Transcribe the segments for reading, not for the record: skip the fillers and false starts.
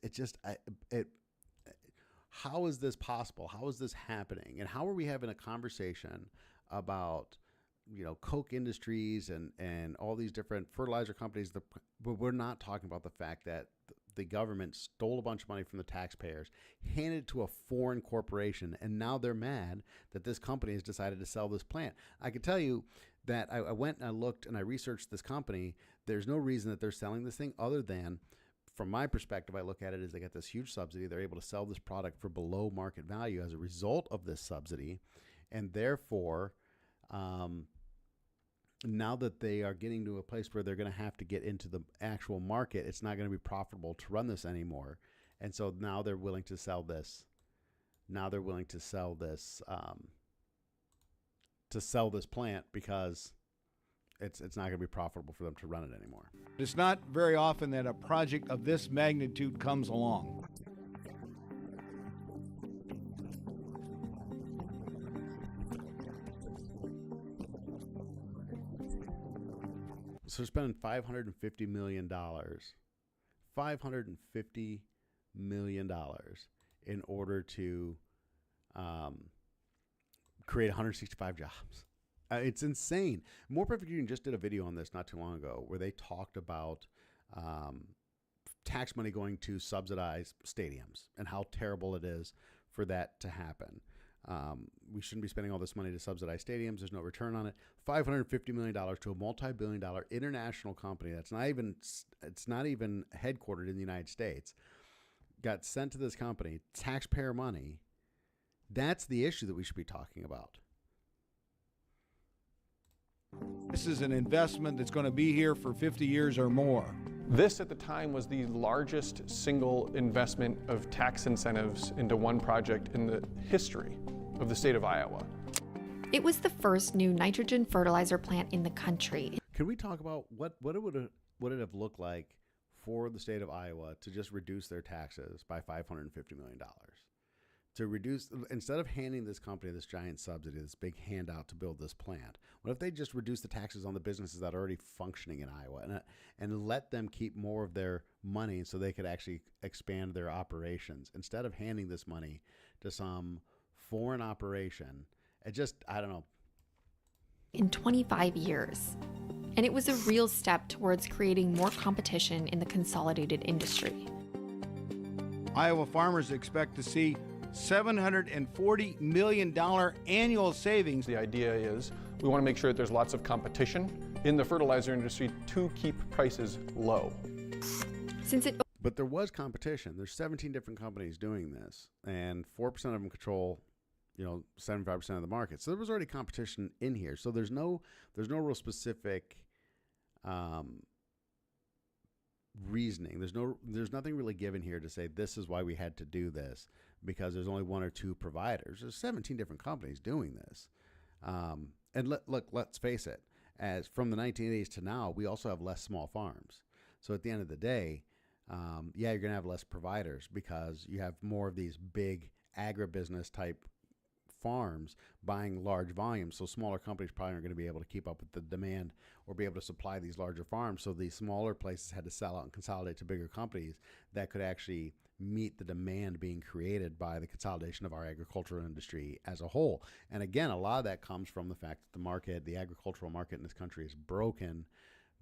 it just, how is this possible? How is this happening? And how are we having a conversation about, Koch Industries and all these different fertilizer companies, but we're not talking about the fact that the government stole a bunch of money from the taxpayers, handed it to a foreign corporation, and now they're mad that this company has decided to sell this plant. I can tell you that I went and I looked and I researched this company. There's no reason that they're selling this thing other than, from my perspective, I look at it as they got this huge subsidy. They're able to sell this product for below market value as a result of this subsidy. And therefore, now that they are getting to a place where they're going to have to get into the actual market, it's not going to be profitable to run this anymore. And so now they're willing to sell this. Now they're willing to sell this, plant because it's not going to be profitable for them to run it anymore. It's not very often that a project of this magnitude comes along. So they're spending $550 million. $550 million in order to create 165 jobs. It's insane. More Perfect Union just did a video on this not too long ago where they talked about tax money going to subsidize stadiums and how terrible it is for that to happen. We shouldn't be spending all this money to subsidize stadiums. There's no return on it. $550 million to a multi-billion-dollar international company it's not even headquartered in the United States, got sent to this company, taxpayer money. That's the issue that we should be talking about. This is an investment that's going to be here for 50 years or more. This at the time was the largest single investment of tax incentives into one project in the history of the state of Iowa. It was the first new nitrogen fertilizer plant in the country. Can we talk about what it have looked like for the state of Iowa to just reduce their taxes by $550 million? To reduce, instead of handing this company this giant subsidy, this big handout to build this plant, what if they just reduce the taxes on the businesses that are already functioning in Iowa and let them keep more of their money so they could actually expand their operations instead of handing this money to some foreign operation? I don't know. In 25 years. And it was a real step towards creating more competition in the consolidated industry. Iowa farmers expect to see $740 million annual savings. The idea is we want to make sure that there's lots of competition in the fertilizer industry to keep prices low. But there was competition. There's 17 different companies doing this, and 4% of them control, 75% of the market. So there was already competition in here. So there's no real specific reasoning. There's nothing really given here to say this is why we had to do this, because there's only one or two providers. There's 17 different companies doing this. And let's face it, as from the 1980s to now, we also have less small farms. So at the end of the day, you're going to have less providers because you have more of these big agribusiness type farms buying large volumes. So smaller companies probably aren't going to be able to keep up with the demand or be able to supply these larger farms. So these smaller places had to sell out and consolidate to bigger companies that could actually meet the demand being created by the consolidation of our agricultural industry as a whole. And again, a lot of that comes from the fact that the agricultural market in this country is broken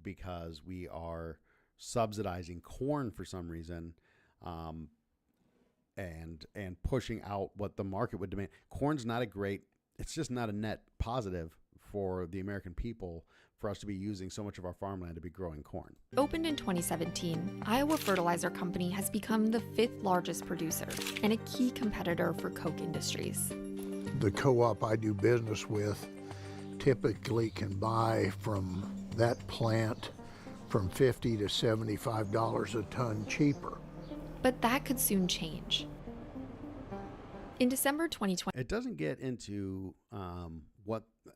because we are subsidizing corn for some reason, and pushing out what the market would demand. Corn's it's just not a net positive for the American people for us to be using so much of our farmland to be growing corn. Opened in 2017, Iowa Fertilizer Company has become the 5th largest producer and a key competitor for Koch Industries. The co-op I do business with typically can buy from that plant from $50 to $75 a ton cheaper. But that could soon change. In December 2020, it doesn't get into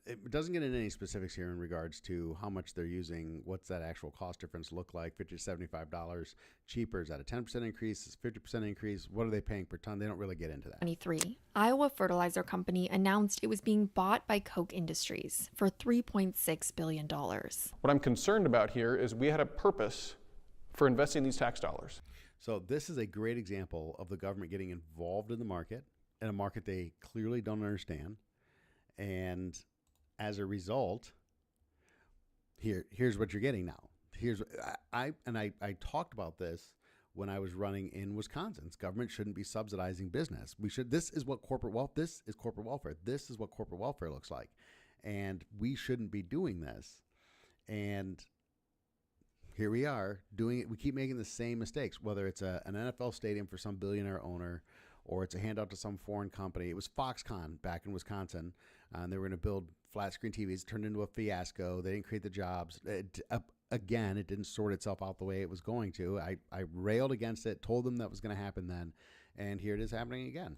it doesn't get into any specifics here in regards to how much they're using. What's that actual cost difference look like? $50 to $75 cheaper. Is that a 10% increase? Is 50% increase? What are they paying per ton? They don't really get into that. 2023, Iowa Fertilizer Company announced it was being bought by Koch Industries for $3.6 billion. What I'm concerned about here is we had a purpose for investing these tax dollars. So this is a great example of the government getting involved in the market, in a market they clearly don't understand. And as a result, here's what you're getting now. Here's I talked about this when I was running in Wisconsin. Government shouldn't be subsidizing business. This is what corporate wealth. This is corporate welfare. This is what corporate welfare looks like, and we shouldn't be doing this. And here we are doing it. We keep making the same mistakes, whether it's an NFL stadium for some billionaire owner or it's a handout to some foreign company. It was Foxconn back in Wisconsin, and they were going to build flat screen TVs. It turned into a fiasco. They didn't create the jobs. Again, it didn't sort itself out the way it was going to. I railed against it, told them that was going to happen then, and here it is happening again.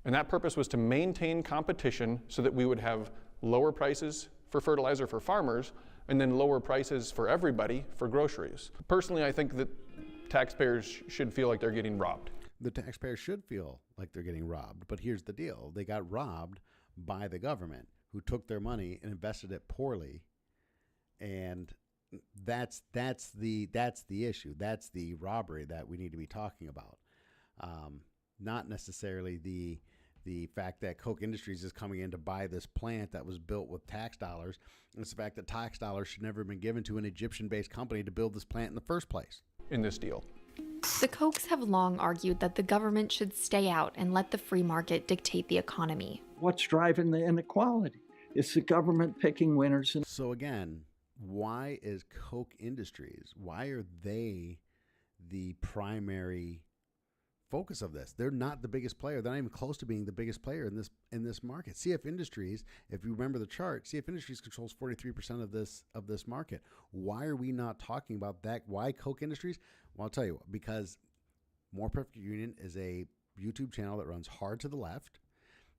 And that purpose was to maintain competition so that we would have lower prices for fertilizer for farmers and then lower prices for everybody for groceries. Personally, I think that taxpayers should feel like they're getting robbed. The taxpayers should feel like they're getting robbed, but here's the deal. They got robbed by the government, who took their money and invested it poorly. And that's the issue. That's the robbery that we need to be talking about. Not necessarily the fact that Koch Industries is coming in to buy this plant that was built with tax dollars. It's the fact that tax dollars should never have been given to an Egyptian-based company to build this plant in the first place. In this deal. The Kochs have long argued that the government should stay out and let the free market dictate the economy. What's driving the inequality? It's the government picking winners. So again, why is Koch Industries, why are they the primary focus of this? They're not the biggest player. They're not even close to being the biggest player in this market. CF Industries, if you remember the chart, CF Industries controls 43% of this market. Why are we not talking about that? Why Koch Industries? Well, I'll tell you, because More Perfect Union is a YouTube channel that runs hard to the left.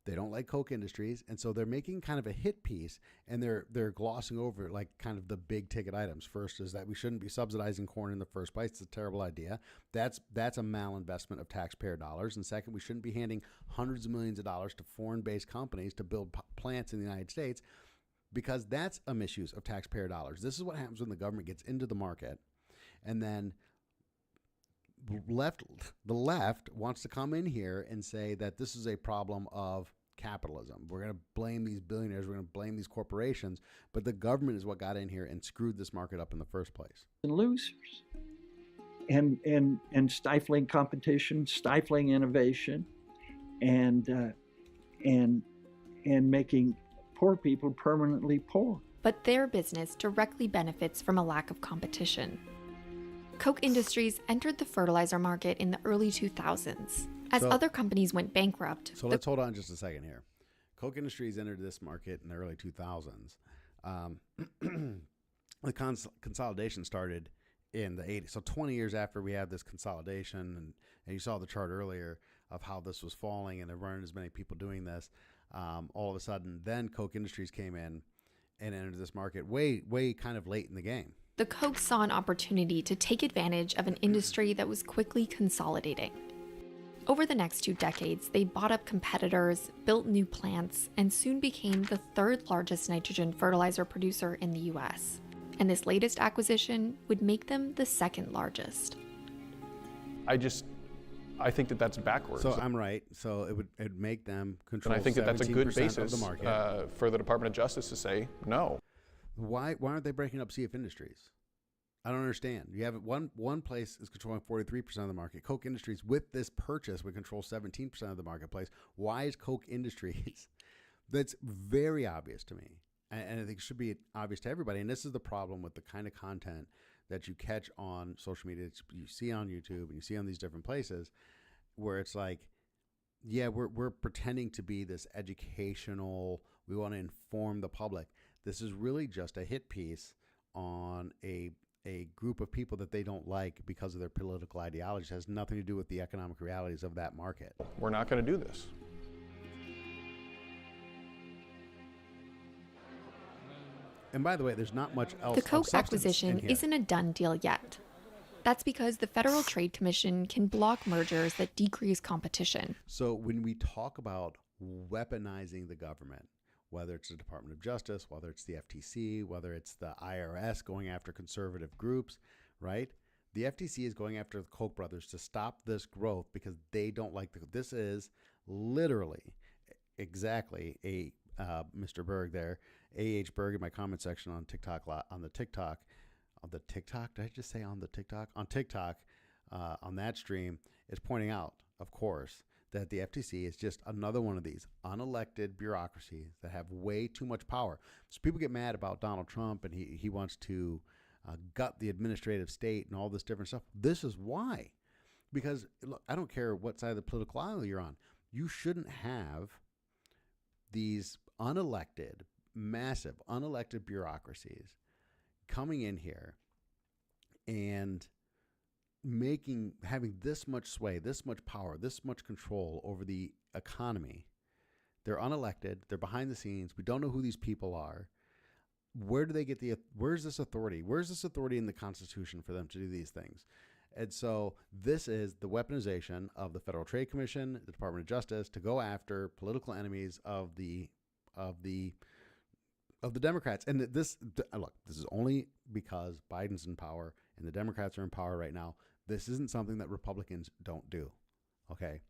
They don't like Koch Industries, and so they're making kind of a hit piece, and they're glossing over like kind of the big ticket items. First is that we shouldn't be subsidizing corn in the first place. It's a terrible idea. That's a malinvestment of taxpayer dollars. And second, we shouldn't be handing hundreds of millions of dollars to foreign-based companies to build plants in the United States, because that's a misuse of taxpayer dollars. This is what happens when the government gets into the market, and then the left wants to come in here and say that this is a problem of capitalism. We're going to blame these billionaires. We're going to blame these corporations. But the government is what got in here and screwed this market up in the first place. And losers. And stifling competition, stifling innovation, and making poor people permanently poor. But their business directly benefits from a lack of competition. Koch Industries entered the fertilizer market in the early 2000s. As other companies went bankrupt. So let's hold on just a second here. Koch Industries entered this market in the early 2000s. The consolidation started in the 80s. So 20 years after we had this consolidation, and you saw the chart earlier of how this was falling, and there weren't as many people doing this. All of a sudden, then Koch Industries came in and entered this market way kind of late in the game. The Koch saw an opportunity to take advantage of an industry that was quickly consolidating. Over the next 2 decades, they bought up competitors, built new plants, and soon became the 3rd largest nitrogen fertilizer producer in the US. And this latest acquisition would make them the 2nd largest. I think that that's backwards. So I'm right. So it'd make them control 17% and I think that that's a good basis of the market. For the Department of Justice to say no. Why aren't they breaking up CF Industries? I don't understand. You have one place is controlling 43% of the market. Koch Industries, with this purchase, would control 17% of the marketplace. Why is Koch Industries? That's very obvious to me, and I think it should be obvious to everybody. And this is the problem with the kind of content that you catch on social media, you see on YouTube, and you see on these different places, where it's like, yeah, we're pretending to be this educational. We want to inform the public. This is really just a hit piece on a group of people that they don't like because of their political ideology. It has nothing to do with the economic realities of that market. We're not going to do this. And by the way, there's not much else. The Koch acquisition isn't a done deal yet. That's because the Federal Trade Commission can block mergers that decrease competition. So when we talk about weaponizing the government, whether it's the Department of Justice, whether it's the FTC, whether it's the IRS going after conservative groups, right? The FTC is going after the Koch brothers to stop this growth because they don't like this is literally exactly a Mr. Berg there, A.H. Berg in my comment section on TikTok, did I just say on the TikTok? On TikTok, on that stream, is pointing out, of course, that the FTC is just another one of these unelected bureaucracies that have way too much power. So people get mad about Donald Trump and he wants to gut the administrative state and all this different stuff. This is why. Because look, I don't care what side of the political aisle you're on. You shouldn't have these massive unelected bureaucracies coming in here and having this much sway, this much power, this much control over the economy. They're unelected. They're behind the scenes. We don't know who these people are. Where do they get where's this authority? Where's this authority in the Constitution for them to do these things? And so this is the weaponization of the Federal Trade Commission, the Department of Justice, to go after political enemies of the Democrats. And look, this is only because Biden's in power and the Democrats are in power right now. This isn't something that Republicans don't do. Okay.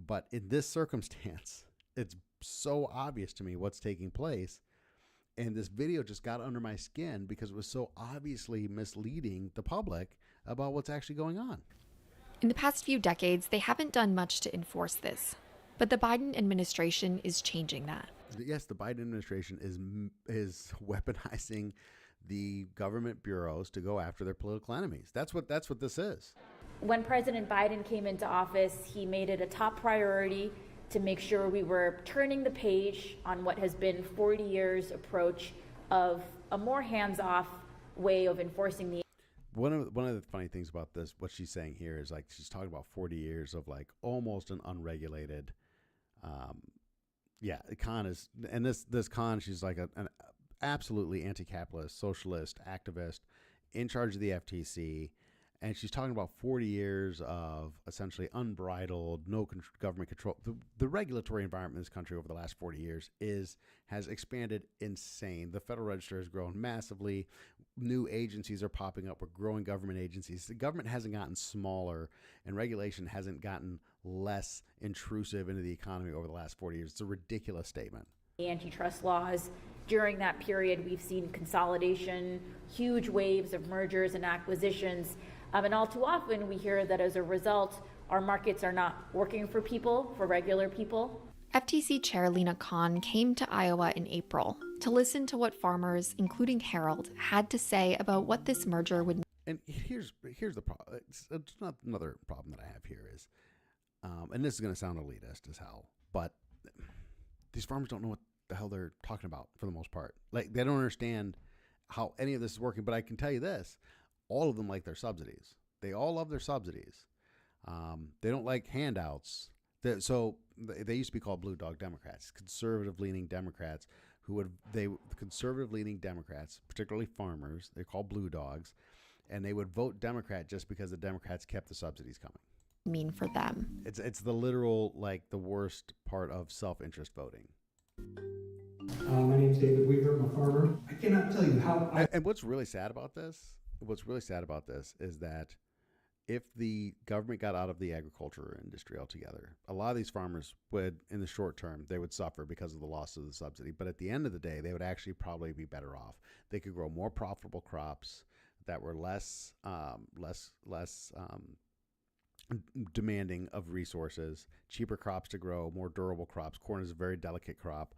But in this circumstance, it's so obvious to me what's taking place. And this video just got under my skin because it was so obviously misleading the public about what's actually going on. In the past few decades, they haven't done much to enforce this. But the Biden administration is changing that. Yes, the Biden administration is weaponizing the government bureaus to go after their political enemies. That's what this is. When President Biden came into office, he made it a top priority to make sure we were turning the page on what has been 40 years approach of a more hands-off way of enforcing the. One of the funny things about this, what she's saying here is like she's talking about 40 years of like almost an unregulated, Khan is, and this Khan, she's like an absolutely anti-capitalist, socialist activist in charge of the FTC. And she's talking about 40 years of essentially unbridled, no government control. The regulatory environment in this country over the last 40 years has expanded insane. The Federal Register has grown massively. New agencies are popping up. We're growing government agencies. The government hasn't gotten smaller, and regulation hasn't gotten less intrusive into the economy over the last 40 years. It's a ridiculous statement. Antitrust laws. During that period, we've seen consolidation, huge waves of mergers and acquisitions. And all too often, we hear that as a result, our markets are not working for people, for regular people. FTC Chair Lina Khan came to Iowa in April to listen to what farmers, including Harold, had to say about what this merger would mean. And here's the problem. It's not another problem that I have here is, and this is going to sound elitist as hell, but these farmers don't know what the hell they're talking about for the most part. Like, they don't understand how any of this is working. But I can tell you this. All of them like their subsidies. They all love their subsidies. They don't like handouts. They used to be called blue dog Democrats, conservative-leaning Democrats conservative-leaning Democrats, particularly farmers, they're called blue dogs, and they would vote Democrat just because the Democrats kept the subsidies coming. Mean for them. It's the literal, like, the worst part of self-interest voting. My name's David Weaver. I'm a farmer. I cannot tell you how. And what's really sad about this is that if the government got out of the agriculture industry altogether, a lot of these farmers would, in the short term, they would suffer because of the loss of the subsidy. But at the end of the day, they would actually probably be better off. They could grow more profitable crops that were less demanding of resources, cheaper crops to grow, more durable crops. Corn is a very delicate crop.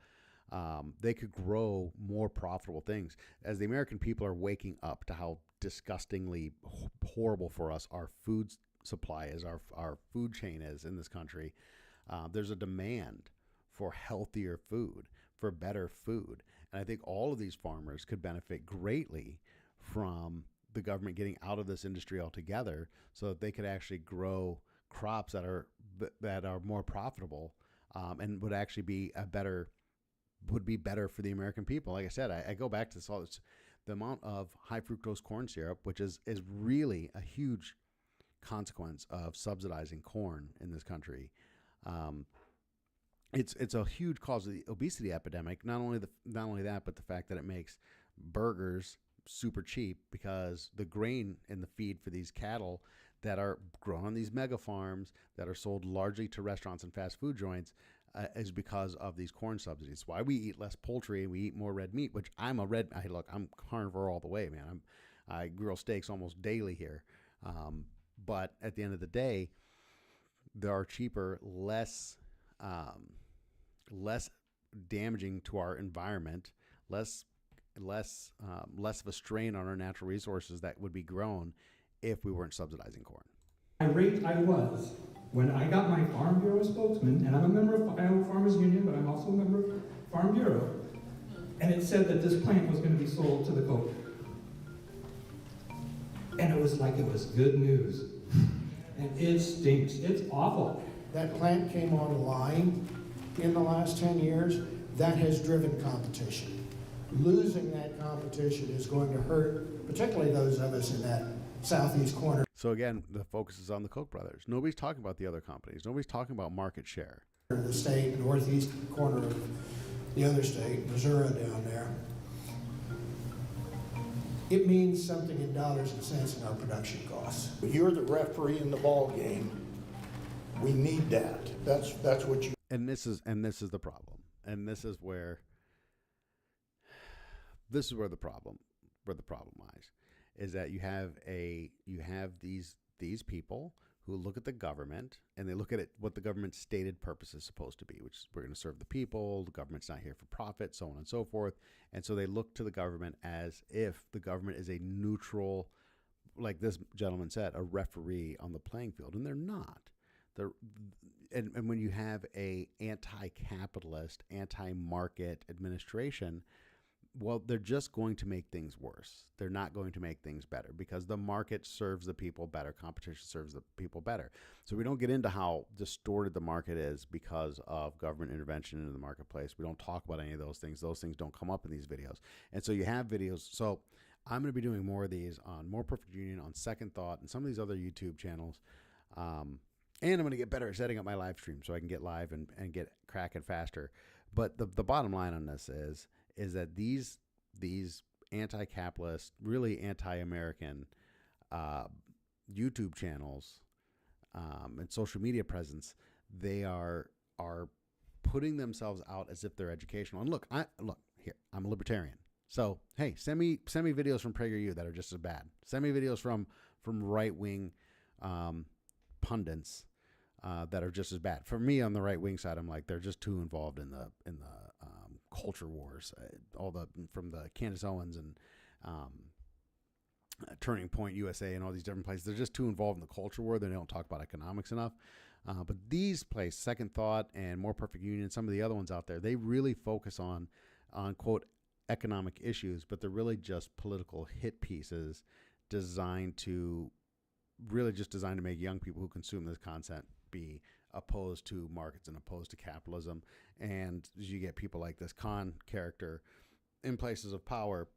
They could grow more profitable things. As the American people are waking up to how disgustingly horrible for us our food supply is, our food chain is in this country, there's a demand for healthier food, for better food. And I think all of these farmers could benefit greatly from the government getting out of this industry altogether so that they could actually grow crops that are more profitable, and would actually be better for the American people. Like I said, I go back to this all this, the amount of high fructose corn syrup, which is really a huge consequence of subsidizing corn in this country. It's a huge cause of the obesity epidemic. Not only that, but the fact that it makes burgers super cheap because the grain in the feed for these cattle that are grown on these mega farms that are sold largely to restaurants and fast food joints is because of these corn subsidies. Why we eat less poultry and we eat more red meat, which I'm carnivore all the way, man. I grill steaks almost daily here. But at the end of the day, there are cheaper, less damaging to our environment, less of a strain on our natural resources that would be grown if we weren't subsidizing corn. Irate I was when I got my Farm Bureau spokesman, and I'm a member of Iowa Farmers Union, but I'm also a member of Farm Bureau, and it said that this plant was going to be sold to the Koch. And it was like it was good news. And it stinks. It's awful. That plant came online in the last 10 years. That has driven competition. Losing that competition is going to hurt, particularly those of us in that southeast corner. So again, the focus is on the Koch brothers. Nobody's talking about the other companies. Nobody's talking about market share. The state, northeast corner of the other state, Missouri down there. It means something in dollars and cents in our production costs. You're the referee in the ball game. We need that. That's what you. And this is the problem. And this is where the problem lies, is that you have these people who look at the government and they look at it, what the government's stated purpose is supposed to be, which is we're going to serve the people, the government's not here for profit, so on and so forth. And so they look to the government as if the government is a neutral, like this gentleman said, a referee on the playing field, and they're not. And when you have a anti-capitalist, anti-market administration, well, they're just going to make things worse. They're not going to make things better because the market serves the people better. Competition serves the people better. So we don't get into how distorted the market is because of government intervention into the marketplace. We don't talk about any of those things. Those things don't come up in these videos. And so you have videos. So I'm going to be doing more of these on More Perfect Union, on Second Thought, and some of these other YouTube channels. And I'm going to get better at setting up my live stream so I can get live and get cracking faster. But the bottom line on this is that these anti-capitalist, really anti-American YouTube channels and social media presence, they are putting themselves out as if they're educational. And look here, I'm a libertarian. So hey, send me videos from PragerU that are just as bad. Send me videos from right-wing pundits that are just as bad. For me, on the right-wing side, I'm like, they're just too involved in the culture wars, from the Candace Owens and Turning Point USA and all these different places. They're just too involved in the culture war. They don't talk about economics enough. But these places, Second Thought and More Perfect Union, some of the other ones out there, they really focus on quote economic issues, but they're really just political hit pieces designed to make young people who consume this content be opposed to markets and opposed to capitalism. And you get people like this Khan character in places of power,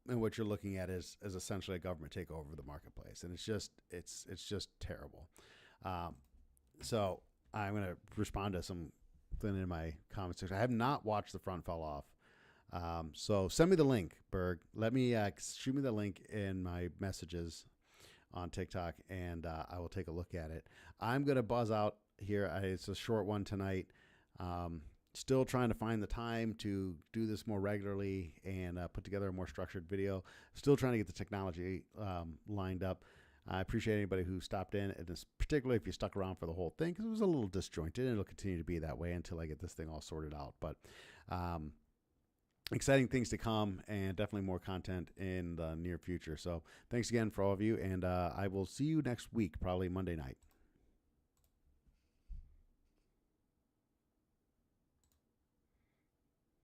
and what you're looking at is essentially a government takeover of the marketplace. And it's just terrible. So I'm going to respond to something in my comments section. I have not watched The Front Fell Off. So send me the link, Berg. Let me shoot me the link in my messages on TikTok, and I will take a look at it. I'm going to buzz out here. It's a short one tonight. Still trying to find the time to do this more regularly and put together a more structured video. Still trying to get the technology lined up. I appreciate anybody who stopped in, and particularly if you stuck around for the whole thing, because it was a little disjointed, and it'll continue to be that way until I get this thing all sorted out. But exciting things to come, and definitely more content in the near future. So thanks again for all of you, and I will see you next week, probably Monday night.